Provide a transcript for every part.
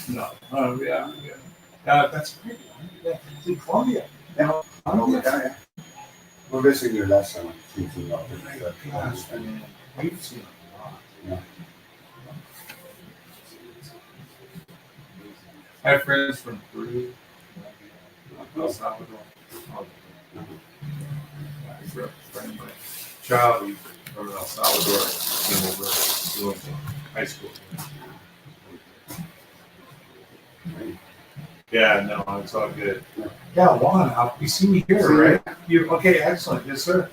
No. Yeah. That's great. Yeah. It's in Columbia. Yeah. Columbia. Yeah. We're visiting your last summer. Thinking about it. Gosh, man. We've seen a lot. Yeah. I have friends from Peru, El Salvador. I grew up a friend of my child from El Salvador came over to high school. Yeah, no, it's all good. Yeah, Juan, you see me here, right? You okay? Excellent, yes, sir.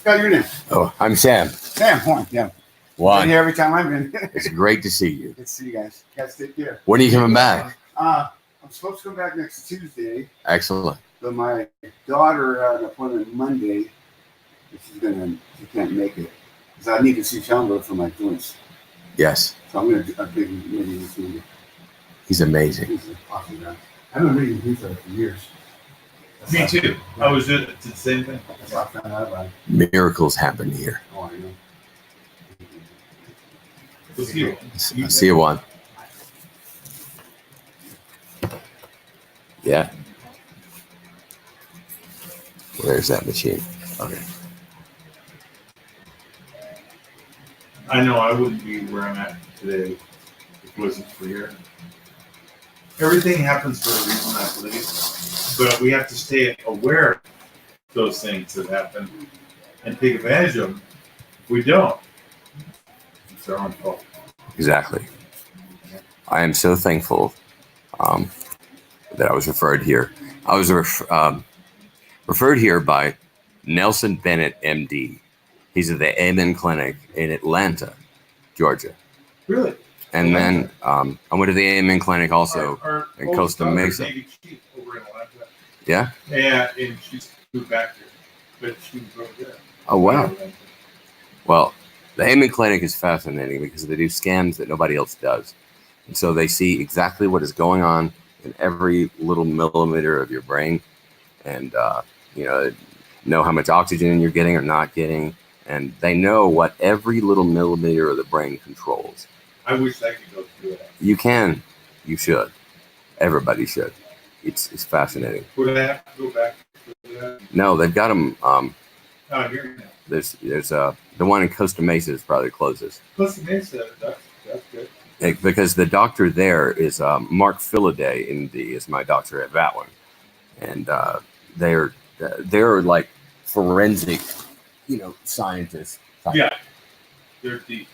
Got your name? Oh, I'm Sam. Sam Horn. Yeah. Juan. Been here every time I've been. It's great to see you. Good to see you guys. Guys, take care. When are you coming back? I'm supposed to come back next Tuesday, Excellent. but my daughter had an appointment Monday. She can't make it because I need to see Shallenberger for my joints. Yes. So I'm gonna do a big meeting this Monday. He's amazing. He's an awesome guy. I've been reading his for years. Me too. I was doing the same thing. That's how I found out about it. Miracles happen here. Oh, I know. We'll see you. I'll see you, Juan. Yeah. Where's that machine? Okay. I know I wouldn't be where I'm at today if it wasn't for here. Everything happens for a reason, I believe. But we have to stay aware of those things that happen and take advantage of them. If we don't, it's our own fault. Exactly. I am so thankful that I was referred here. I was referred here by Nelson Bennett, MD. He's at the Amen Clinic in Atlanta, Georgia. Really? And then I went to the Amen Clinic also Our in oldest Costa daughter, Mesa. Navy Chief, over in Atlanta. Yeah? Yeah, and she's moved back here, but she was over there. Oh, wow. Well, the Amen Clinic is fascinating because they do scans that nobody else does. And so they see exactly what is going on in every little millimeter of your brain and, know how much oxygen you're getting or not getting. And they know what every little millimeter of the brain controls. I wish I could go through that. You can. You should. Everybody should. It's fascinating. Would I have to go back to that? No, they've got them. Here now. There's the one in Costa Mesa is probably the closest. Costa Mesa, that's good. Because the doctor there is Mark Philaday, MD, is my doctor at that one, and they're like forensic, scientists. Yeah, they're deep.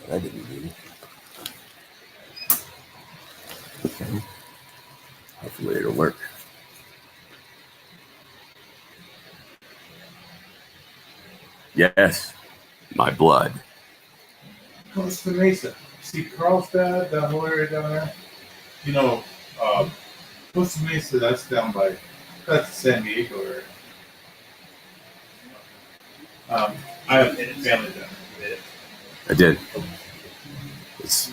I didn't do. Okay. Hopefully it'll work. Yes, my blood. Costa Mesa. See Carlsbad, that whole area down there? Costa Mesa, that's that's San Diego area. I have family down there. I did. It's,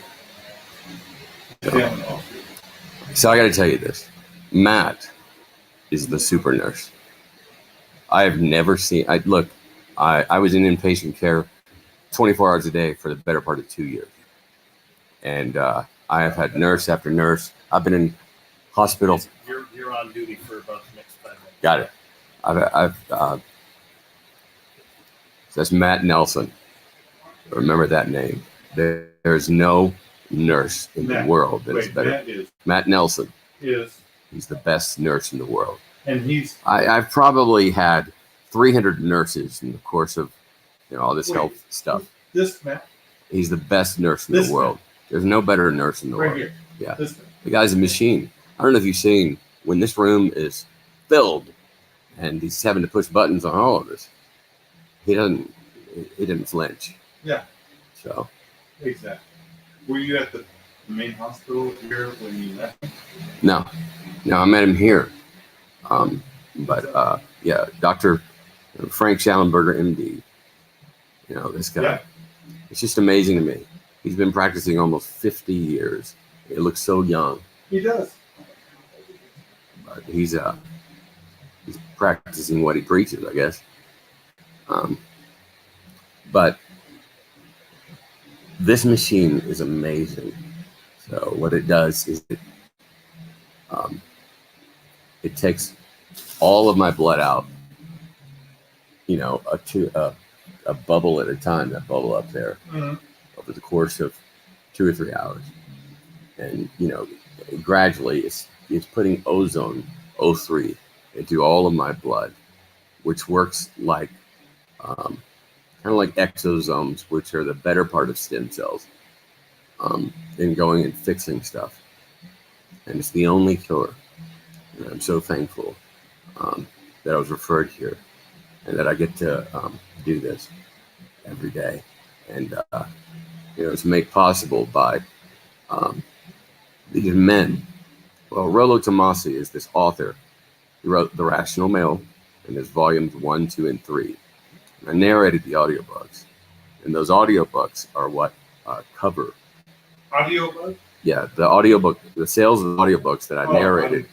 Family also. so I got to tell you this. Matt is the super nurse. I have never seen. I was in inpatient care 24 hours a day for the better part of 2 years. And I have had nurse after nurse. I've been in hospitals. You're on duty for about the next 5 minutes. Got it. That's Matt Nelson. Remember that name. There's no nurse in the world that is better. Matt Nelson. He's the best nurse in the world. And I've probably had 300 nurses in the course of all this health stuff. This Matt? He's the best nurse in the world. There's no better nurse in the world. Here. Yeah. The guy's a machine. I don't know if you've seen when this room is filled and he's having to push buttons on all of us. He didn't flinch. Yeah. So. Exactly. Were you at the main hospital here when you met him? No, I met him here. Yeah, Dr. Frank Shallenberger, MD. This guy. Yeah. It's just amazing to me. He's been practicing almost 50 years. He looks so young. He does. But he's practicing what he preaches, I guess. But this machine is amazing. So what it does is um, it takes all of my blood out, you know, a bubble at a time, that bubble up there, over the course of 2 or 3 hours. And, you know, gradually it's putting ozone, O3, into all of my blood, which works like kind of like exosomes, which are the better part of stem cells, in going and fixing stuff. And it's the only cure. And I'm so thankful that I was referred here and that I get to do this every day. And, you know, it's made possible by these men. Well, Rollo Tomasi is this author. He wrote The Rational Male in his volumes 1, 2, and 3. And I narrated the audiobooks. And those audiobooks are what cover. Audiobook? Yeah, the audiobook, the sales of audiobooks that I narrated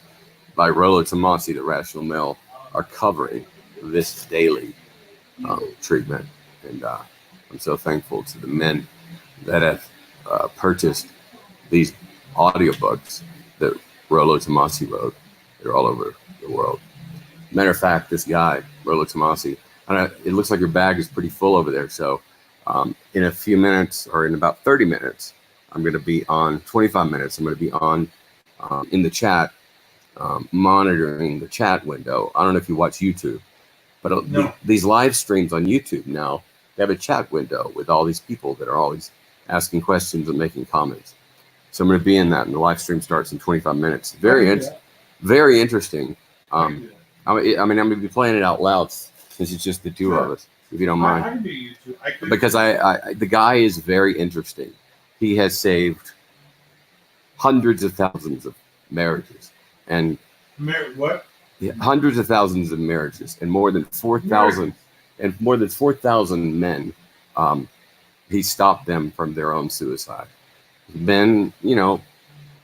by Rollo Tomasi, The Rational Male, are covering this daily treatment. And I'm so thankful to the men that have purchased these audiobooks that Rollo Tomasi wrote. They're all over the world. Matter of fact, this guy, Rollo Tomasi, it looks like your bag is pretty full over there. So in a few minutes, or in about 30 minutes, I'm going to be on 25 minutes. I'm going to be on in the chat, monitoring the chat window. I don't know if you watch YouTube, but No. these live streams on YouTube now, they have a chat window with all these people that are always asking questions and making comments. So I'm going to be in that, and the live stream starts in 25 minutes. Very interesting. I mean, I'm going to be playing it out loud since it's just the two of us, if you don't mind. I can do YouTube. Because the guy is very interesting. He has saved hundreds of thousands of marriages, and What? hundreds of thousands of marriages, and more than 4,000 men. He stopped them from their own suicide. Men, you know,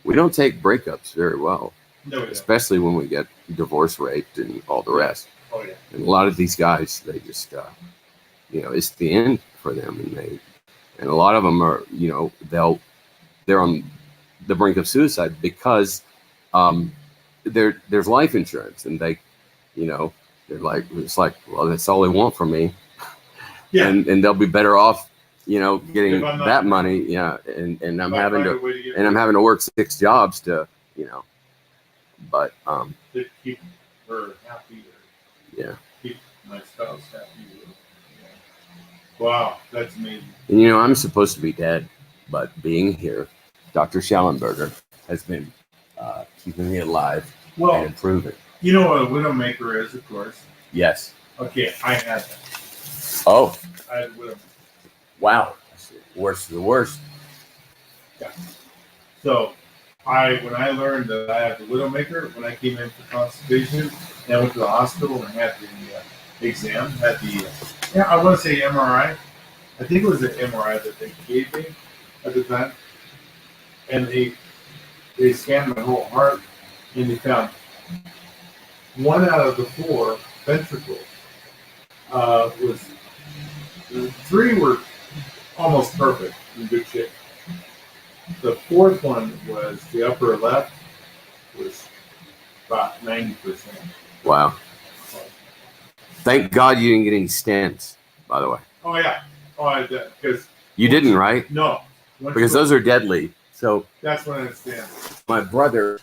we don't take breakups very well, No, especially when we get divorce rate and all the rest. Oh yeah. And a lot of these guys, they just, you know, it's the end for them, and a lot of them are, you know, they're on the brink of suicide because there's life insurance, and they, you know, they're like, it's like, well, that's all they want from me. Yeah. And they'll be better off, you know, getting that money. Yeah. And I'm having to work 6 jobs to, you know, but to keep her happy, or yeah. keep my spouse happy. Wow, that's amazing. And, you know, I'm supposed to be dead, but being here, Dr. Shallenberger has been keeping me alive and Well, improving. you know what a widowmaker is, of course. Yes. Okay, I had that. Oh, I had a widowmaker. wow. That's the worst of the worst. Yeah. So, when I learned that I had the widowmaker, when I came in for consultation, and I went to the hospital and had the exam, I want to say MRI. I think it was an MRI that they gave me at the time, and they scanned my whole heart, and they found 1 out of the 4 ventricles was 3 were almost perfect, in good shape. The 4th one was the upper left was about 90%. Wow. Thank God you didn't get any stents, by the way. Oh yeah. Oh, because You didn't, right? no. Because those are deadly. So That's what I understand. my brother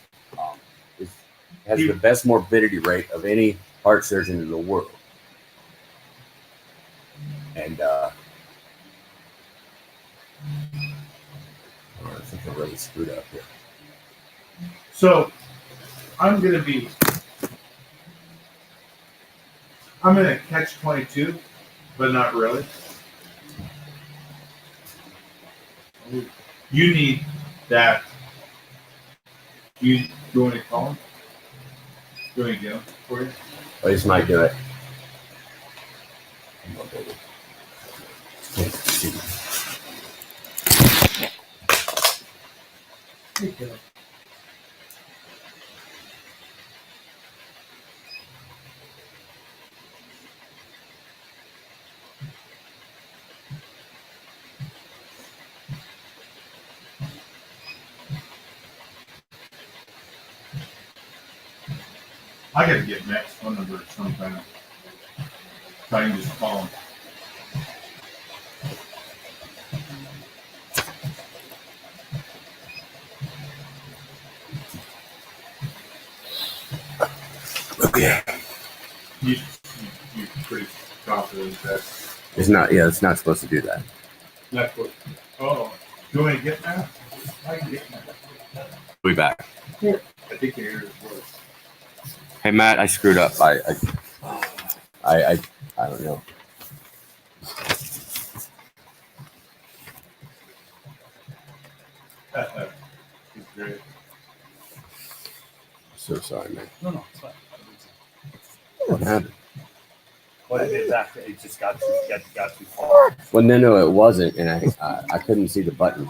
has the best morbidity rate of any heart surgeon in the world. And I think I really screwed up here. So I'm gonna catch 22, but not really. You need that. You want to call him? You want to get him for you? I just might do it. Okay. I gotta get Matt's phone number sometime. So I can just call him. Okay. You're pretty confident that It's not. Yeah, it's not supposed to do that. that's what. Oh, do you want to get Matt? I can get Matt. We'll be back. I think you hear his voice. Hey Matt, I screwed up. I don't know. He's great. So sorry, man. No, it's fine. What happened? What it is after it just got too far. Well, no, it wasn't, and I couldn't see the button.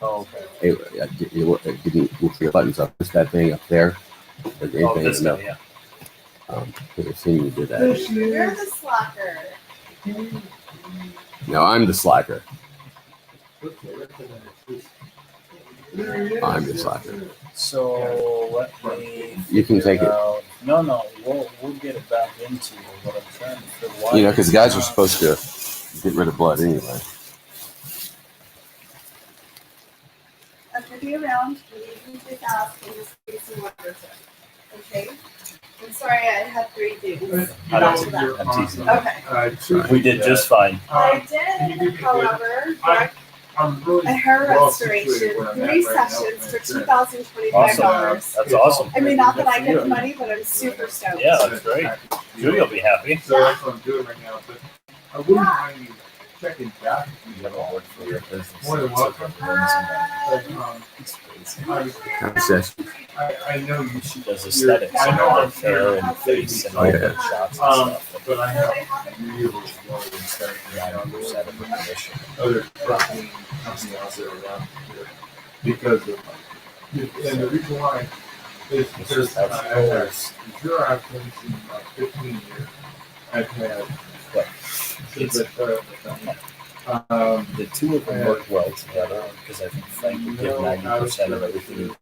Oh, okay. It didn't look for the button, so I pushed that thing up there. There's Oh, anything this in the guy, yeah. because it seemed to do that. You're the slacker. No, I'm the slacker. I'm the slacker. So let me. You can take it. No, we'll get it back into what I'm trying to figure. You know, because guys are supposed to get rid of blood anyway. I'm gonna be around. You can just ask and just give some more person. Okay? I'm sorry I had 3 dudes. I Back don't to that. I'm teasing. Okay. We did just fine. I did, however, I'm really a hair well restoration, situated where I'm 3 at right now sessions for with my $2,025. That's awesome. I mean, not that I get the money, but I'm super stoked. Yeah, that's great. Julie will be happy. So that's what I'm doing right now. But I wouldn't mind you checking back. You have a word for your business. More than welcome. But, Obsession. I know you She does aesthetics. I know I'm hair and face and all Yeah. the shots and stuff. but I have really well instead Yeah, I don't understand the condition. other trucking companies out there around here because of and the reason why is because I've had 0 accidents in about 15 years. I've had What? since I started the company. The two of them work well together because I think Frank would give 90% of everything.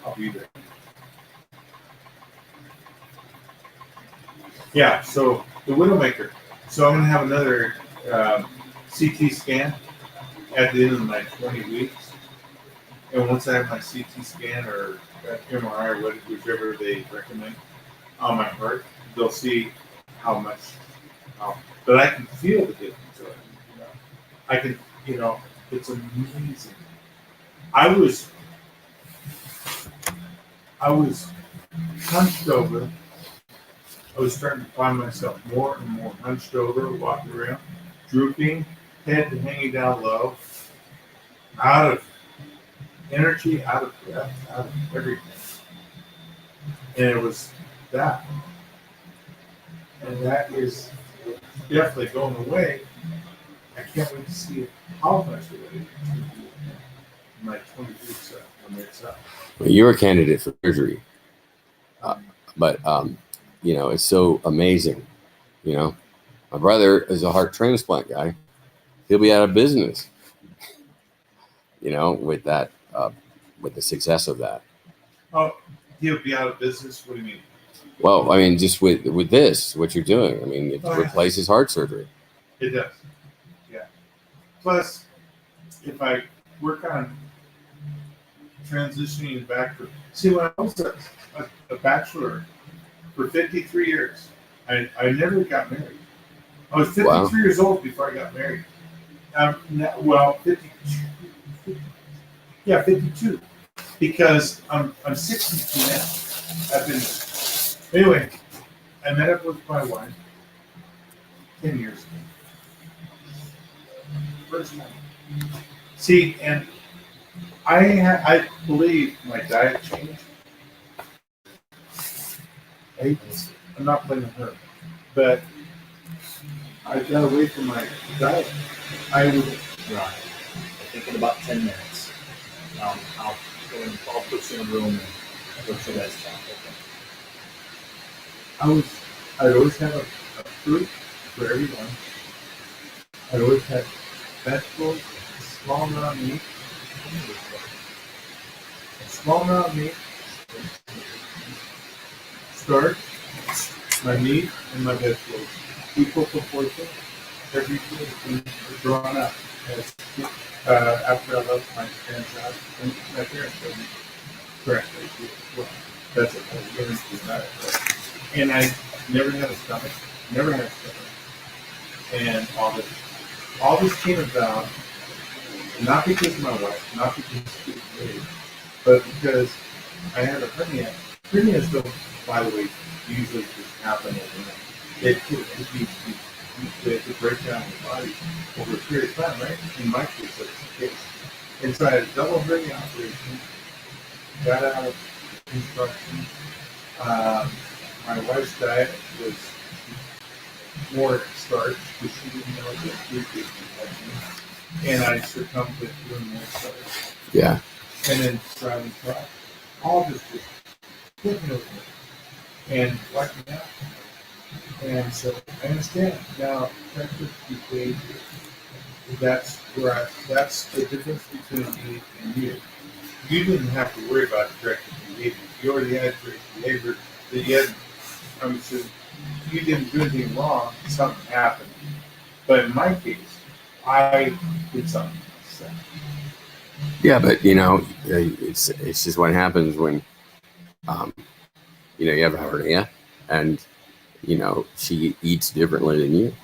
I'll be there. Yeah, so the Widowmaker. So I'm going to have another CT scan at the end of my 20 weeks. And once I have my CT scan or MRI, whichever they recommend, on my heart, they'll see how much. But I can feel the difference. I can, it's amazing. I was hunched over I was starting to find myself more and more hunched over, walking around, drooping, head hanging down low, out of energy, out of breath, out of everything. And it was that. And that is definitely going away. I can't wait to see how much of it in my 20 weeks when it's up. Well, you're a candidate for surgery, but you know, it's so amazing. You know, my brother is a heart transplant guy. He'll be out of business. You know, with that, with the success of that. Oh, he'll be out of business? What do you mean? Well, I mean, just with this, what you're doing. I mean, it replaces heart surgery. It does. Yeah. Plus, if I work on transitioning back to when I was a bachelor for 53 years, I never got married. I was 53 Wow. years old before I got married. 52. Yeah, 52. Because I'm 62 now. Anyway, I met up with my wife 10 years ago. First time. See, and I believe my diet changed. I'm not blaming her, but I got away from my diet. I would Right. I think in about 10 minutes, I'll put you in a room and let you guys talk. Okay. I'd always have a fruit for everyone. I'd always have vegetables, a small amount of meat, starch, my meat, and my vegetables. Equal proportion. Everything is drawn up. After I left my parents' house, and my parents told me correctly. Well, that's it. I was learning to do that. And I never had a stomach. And all this came about not because of my wife, not because she was married, but because I had a hernia. Hernias don't, by the way, usually just happen overnight. They break down the body over a period of time, right? In my case, that's the case. And so I had a double hernia operation, got out of construction. My wife's diet was more starch because she didn't know that food was infection. And I succumbed to doing more starch. Yeah. And then driving truck, all just flipping over and wiping out. And so I understand now corrective behavior. That's the difference between me and you. You didn't have to worry about corrective behavior. You already had corrective behavior that you hadn't. So you didn't do anything wrong, something happened. But in my case, I did something. So. Yeah, but you know, it's just what happens when, you know, you have a hernia, and you know she eats differently than you.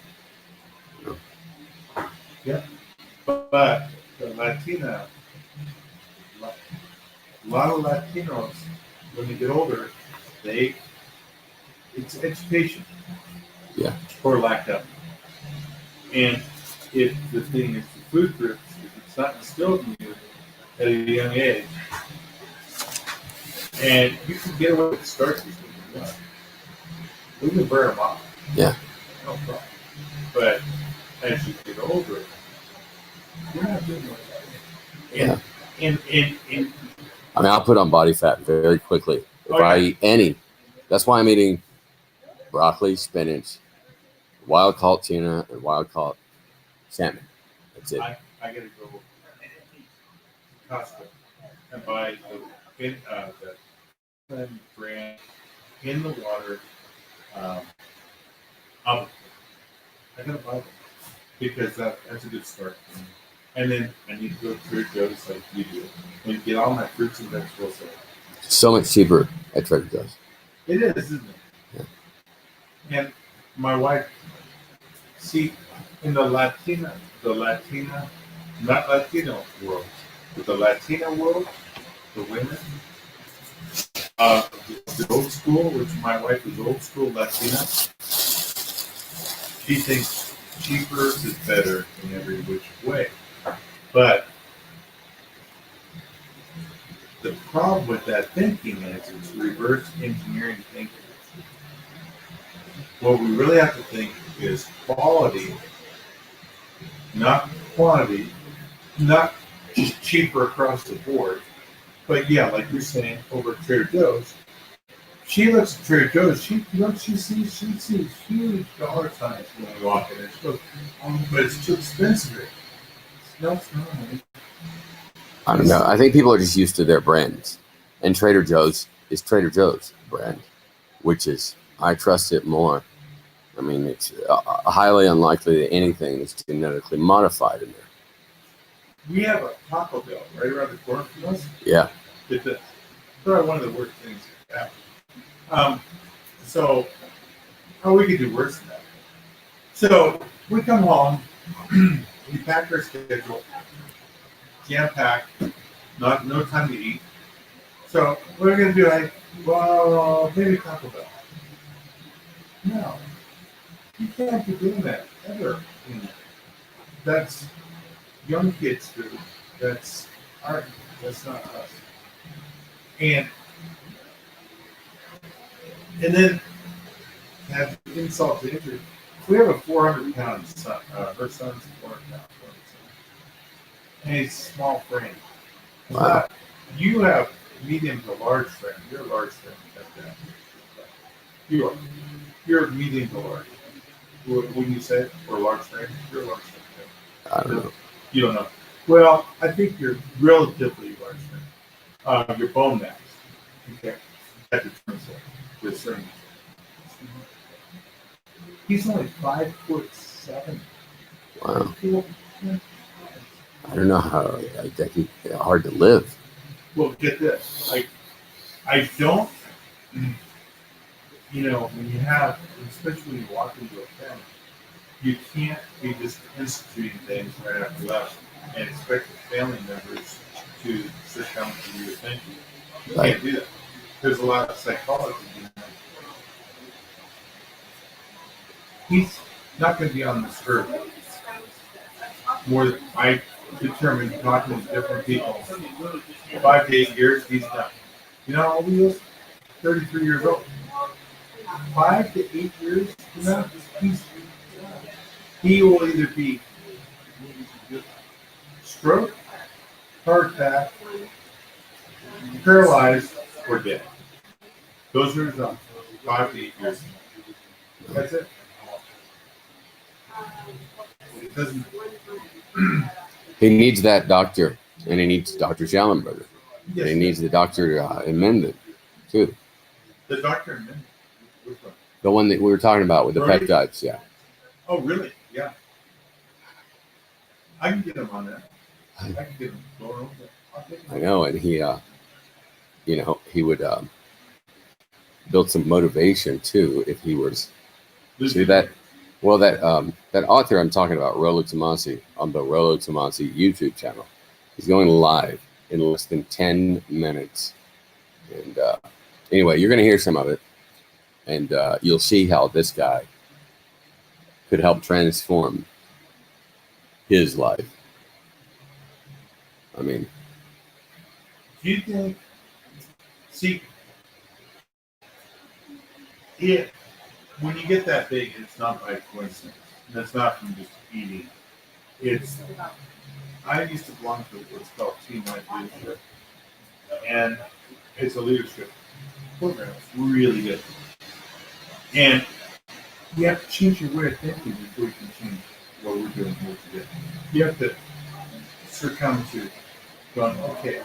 Yeah, but the Latina, a lot of Latinos, when they get older, it's education. Yeah. Or lack of. And if the thing is the food groups, if it's not instilled in you at a young age, and you can get away with starches when you're young. We can burn them off. Yeah. No problem. But as you get older, you're not doing that. And I mean, I'll put on body fat very quickly if Oh, yeah. I eat any. That's why I'm eating broccoli, spinach, wild caught tuna, and wild caught salmon. That's it. I gotta go to Costco and buy the brand in the water. I gotta buy them because that's a good start for me. And then I need to go to Trader Joe's like you do and get all my fruits and vegetables there. So much cheaper at Trader Joe's. It is, isn't it? Yeah. And my wife, see, in the Latina, not Latino world, but the Latina world, the women, the old school, which my wife is old school Latina. She thinks cheaper is better in every which way. But the problem with that thinking is it's reverse engineering thinking. What we really have to think is quality, not quantity, not just cheaper across the board. But yeah, like you're saying, over at Trader Joe's, she looks at Trader Joe's, she sees huge dollar signs when we walk in. She goes, but it's too expensive. No, it's not. I don't know. I think people are just used to their brands, and Trader Joe's is Trader Joe's brand, which is I trust it more. I mean, it's highly unlikely that anything is genetically modified in there. We have a Taco Bell right around the corner from us. Yeah. It's probably one of the worst things that happen. So, we could do worse than that. So, we come home, we pack our schedule, jam-packed, no time to eat. So, what are we going to do? Well, maybe Taco Bell. No. You can't be doing that ever. That's young kids food. That's art. That's not us. And then have insult to injury. We have a 400-pound son. Her son's 400-pound. And he's small frame. Wow. You have medium to large frame. You're a large frame. You are. You're medium to large. Wouldn't you say? Or large frame? You're a large frame. I don't know. You don't know. Well, I think you're relatively large frame. Your bone mass. Okay. That determines it to a certain extent. He's only 5'7". Wow. I don't know how that can be hard to live. Well, get this. I don't, when you have, especially when you walk into a family, you can't be just instituting things right after left and expect the family members to sit down to your attention. You can't do that. There's a lot of psychology behind it. He's not going to be on this earth more than I determined talking to different people. 5 to 8 years, he's done. You know how old he is? 33 years old. 5 to 8 years from now, he will either be stroke, heart attack, paralyzed, or dead. Those are his options. 5 to 8 years. That's it. It doesn't. He needs that doctor, and he needs Dr. Shallenberger. Yes, And he needs the doctor in Menden, too. the doctor in Menden. Which one? The one that we were talking about with the Right. peptides, yeah. Oh, really? Yeah. I can get him on that. I can get him going over there. I'll take him. I know, and he, he would build some motivation, too, if he was... See that? Well, that author I'm talking about, Rollo Tomasi, on the Rollo Tomasi YouTube channel, he's going live in less than 10 minutes. And anyway, you're going to hear some of it, and you'll see how this guy could help transform his life. I mean, Do you think? See, when you get that big, it's not by coincidence. That's not from just eating. I used to belong to what's called Team Life Leadership, and it's a leadership program. It's really good, and you have to change your way of thinking before you can change what we're doing here today. You have to succumb to going, okay,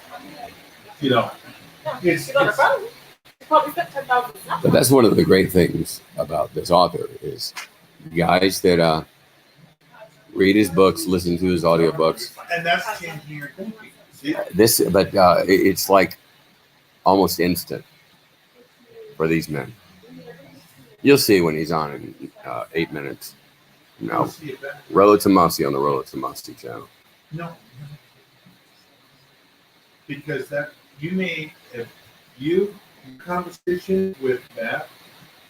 it's but that's one of the great things about this author is guys that read his books, listen to his audiobooks. and that's changing your thinking. See? It's like almost instant for these men. You'll see when he's on in 8 minutes. No, You'll see it better. Rollo Tomasi on the Rollo Tomasi channel. No. Because that if you conversation with Matt,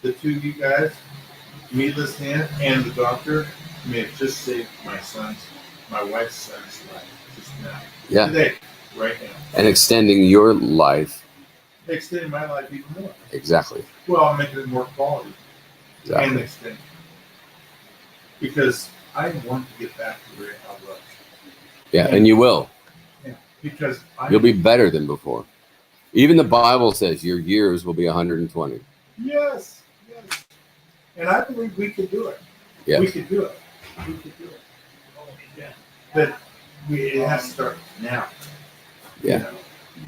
the two of you guys, me listening and the doctor may have just saved my wife's son's life just now. Yeah. Today, right now. And extending your life. Extending my life even more. Exactly. Well, I'm making it more quality and Exactly. extending. Because I want to get back to where I was. Yeah, and you will. Because You'll be better than before. Even the Bible says your years will be 120. Yes. And I believe we can do it. Yes. We can do it. Yeah. But it has to start now. Yeah. You know?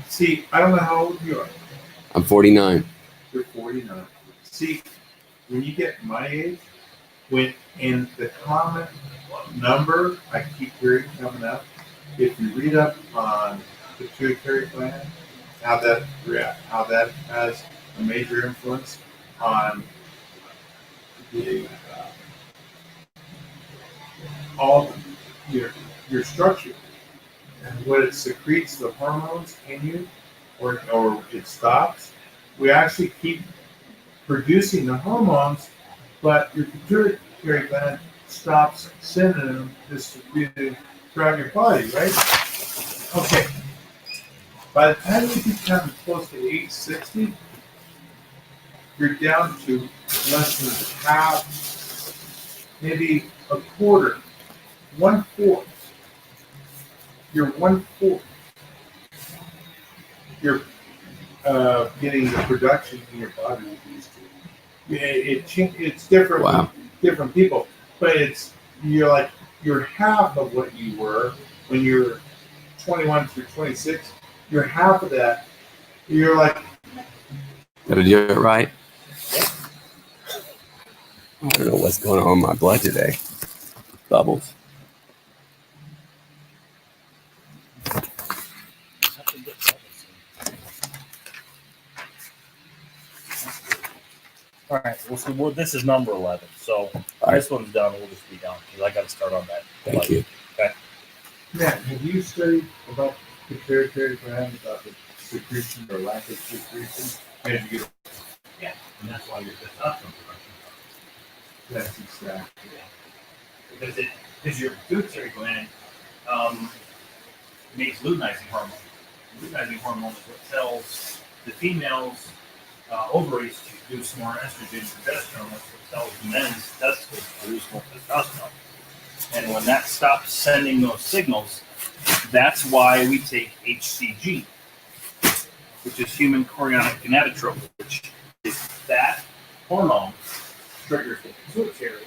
See, I don't know how old you are. I'm 49. You're 49. See, when you get my age, when in the common number I keep hearing coming up, if you read up on the pituitary gland, how that has a major influence on the all your structure and what it secretes the hormones in you, or it stops. We actually keep producing the hormones, but your pituitary gland stops sending them distributed throughout your body, right? Okay. By the time you become close to age 60, you're down to less than half, maybe a quarter, 1/4. You're 1/4. You're getting the production in your body you used to. It's different Wow. with different people, but you're half of what you were when you're 21 through 26. You're half of that. You're like, Gotta do it right. I don't know what's going on in my blood today. Bubbles. All right. Well, this is number 11. So this one's done. We'll just be done because I got to start on that. Thank you. Matt, have you studied about the pituitary gland, about the secretion or lack of secretion? And you get Yeah, and that's why your testosterone production. that's exactly. Because your pituitary gland makes luteinizing hormone. Luteinizing hormone is what tells the female's ovaries to produce more estrogen and progesterone. That's what tells men's testicles to produce more testosterone. And when that stops sending those signals, that's why we take HCG, which is human chorionic gonadotropin, which is that hormone triggers the pituitary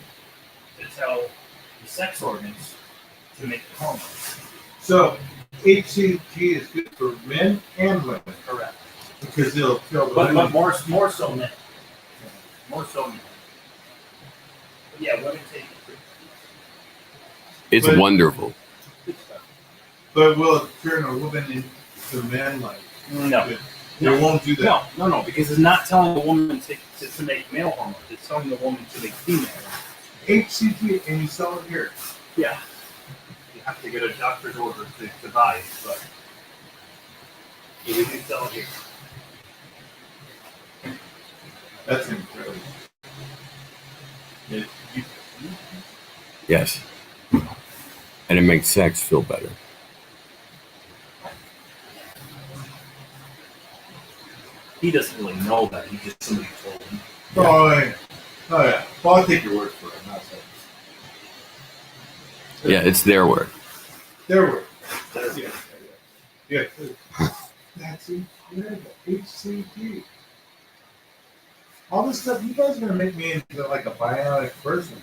to tell the sex organs to make the hormone. So HCG is good for men and women. Correct. Because it'll kill the But women. more so men. More so men. But yeah, women take it. It's But- wonderful. But will it turn a woman into man like? No. It won't do that. No, because it's not telling the woman to make male hormones. It's telling the woman to make female hormones. HCG, and you sell it here. Yeah. You have to get a doctor's order to buy it, but we do sell it here. That's incredible. Yes. And it makes sex feel better. He doesn't really know that. He just somebody told him. Oh, yeah. Well, I'll take your word for it. Not saying. Yeah, it's their word. Their word. Yeah. That's incredible. HCG. All this stuff, you guys are going to make me into like a bionic person.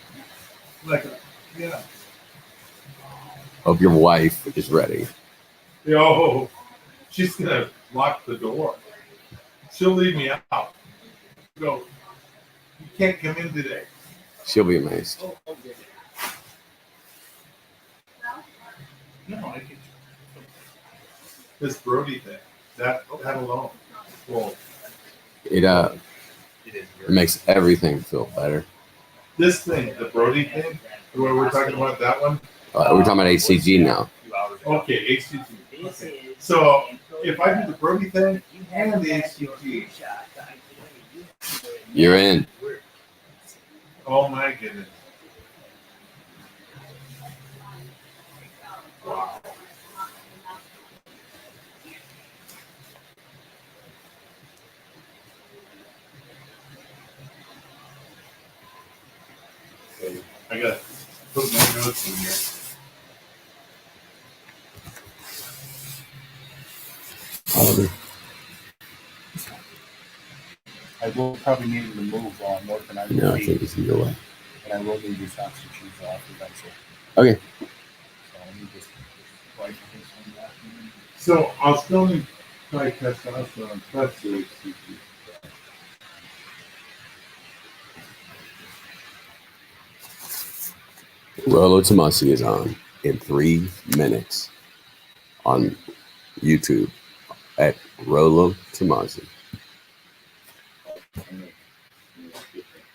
Yeah. Hope your wife is ready. Yo, she's going to lock the door. She'll leave me out. Go. You can't come in today. She'll be amazed. No, I get you. This Brody thing. That alone. Well, It It is it makes everything feel better. this thing, the Brody thing, where we're talking about that one. We're talking about HCG now. Okay, HCG. Okay. So if I do the Brody thing and the HCG, You're in. Oh my goodness. Wow. Okay, I gotta put my notes in here. I will probably need to move more than I No, will I think be, it's either way. and I will need these socks and shoes off eventually. Okay. So let me just wipe this one back. So I'll still need try testosterone plus the HCG. Rolo Tomasi is on in 3 minutes on YouTube at Rolo Tomasi.